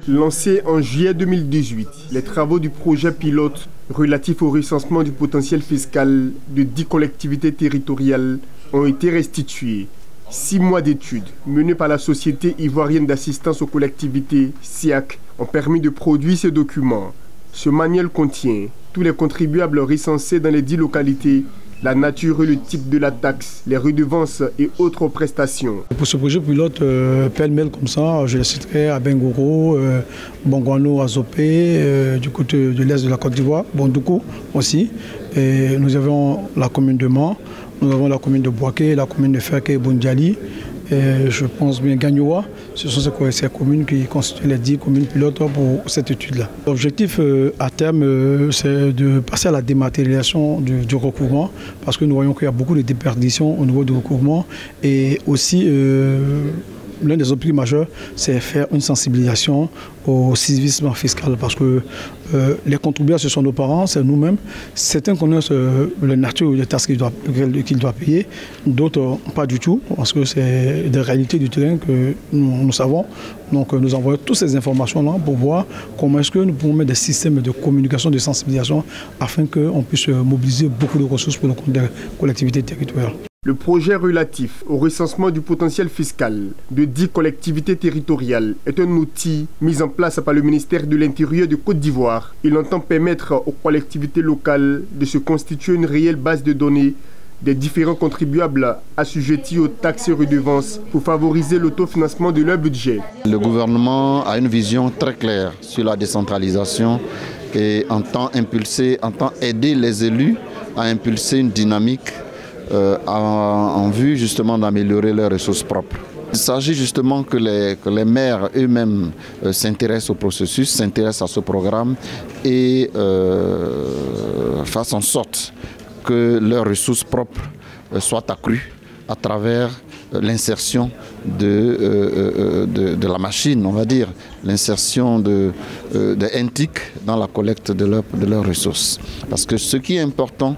Lancé en juillet 2018, les travaux du projet pilote relatif au recensement du potentiel fiscal de 10 collectivités territoriales ont été restitués. 6 mois d'études menées par la Société ivoirienne d'assistance aux collectivités, SIAC, ont permis de produire ces documents. Ce manuel contient tous les contribuables recensés dans les 10 localités, la nature et le type de la taxe, les redevances et autres prestations. Pour ce projet pilote, pêle-mêle comme ça, je les citerai à Bengoro, Bongouano, Azopé, du côté de l'est de la Côte d'Ivoire, Bondoukou aussi. Et nous avons la commune de Mans, nous avons la commune de Boaké, la commune de Ferké et Bondiali. Et je pense bien Gagnoua, ce sont ces communes qui constituent les 10 communes pilotes pour cette étude-là. L'objectif à terme, c'est de passer à la dématérialisation du recouvrement, parce que nous voyons qu'il y a beaucoup de déperditions au niveau du recouvrement. Et aussi, l'un des objectifs majeurs, c'est faire une sensibilisation au civisme fiscal, parce que les contribuables, ce sont nos parents, c'est nous-mêmes. Certains connaissent la nature des taxes qu'ils doivent payer, d'autres pas du tout, parce que c'est des réalités du terrain que nous savons. Donc nous envoyons toutes ces informations-là pour voir comment est-ce que nous pouvons mettre des systèmes de communication, de sensibilisation, afin qu'on puisse mobiliser beaucoup de ressources pour nos collectivités territoriales. Le projet relatif au recensement du potentiel fiscal de 10 collectivités territoriales est un outil mis en place par le ministère de l'Intérieur de Côte d'Ivoire. Il entend permettre aux collectivités locales de se constituer une réelle base de données des différents contribuables assujettis aux taxes et redevances pour favoriser l'autofinancement de leur budget. Le gouvernement a une vision très claire sur la décentralisation et entend aider les élus à impulser une dynamique en vue justement d'améliorer leurs ressources propres. Il s'agit justement que les maires eux-mêmes s'intéressent au processus, s'intéressent à ce programme et fassent en sorte que leurs ressources propres soient accrues à travers l'insertion de la machine, on va dire, l'insertion de NTIC dans la collecte de leurs ressources. Parce que ce qui est important,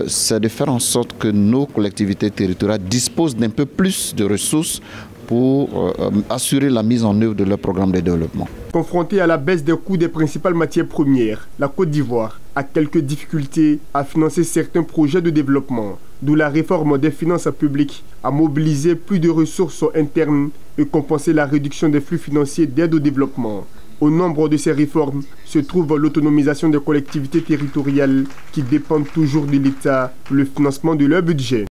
c'est de faire en sorte que nos collectivités territoriales disposent d'un peu plus de ressources pour assurer la mise en œuvre de leur programme de développement. Confrontée à la baisse des coûts des principales matières premières, la Côte d'Ivoire a quelques difficultés à financer certains projets de développement, d'où la réforme des finances publiques a mobilisé plus de ressources internes et compensé la réduction des flux financiers d'aide au développement. Au nombre de ces réformes se trouve l'autonomisation des collectivités territoriales qui dépendent toujours de l'État pour le financement de leur budget.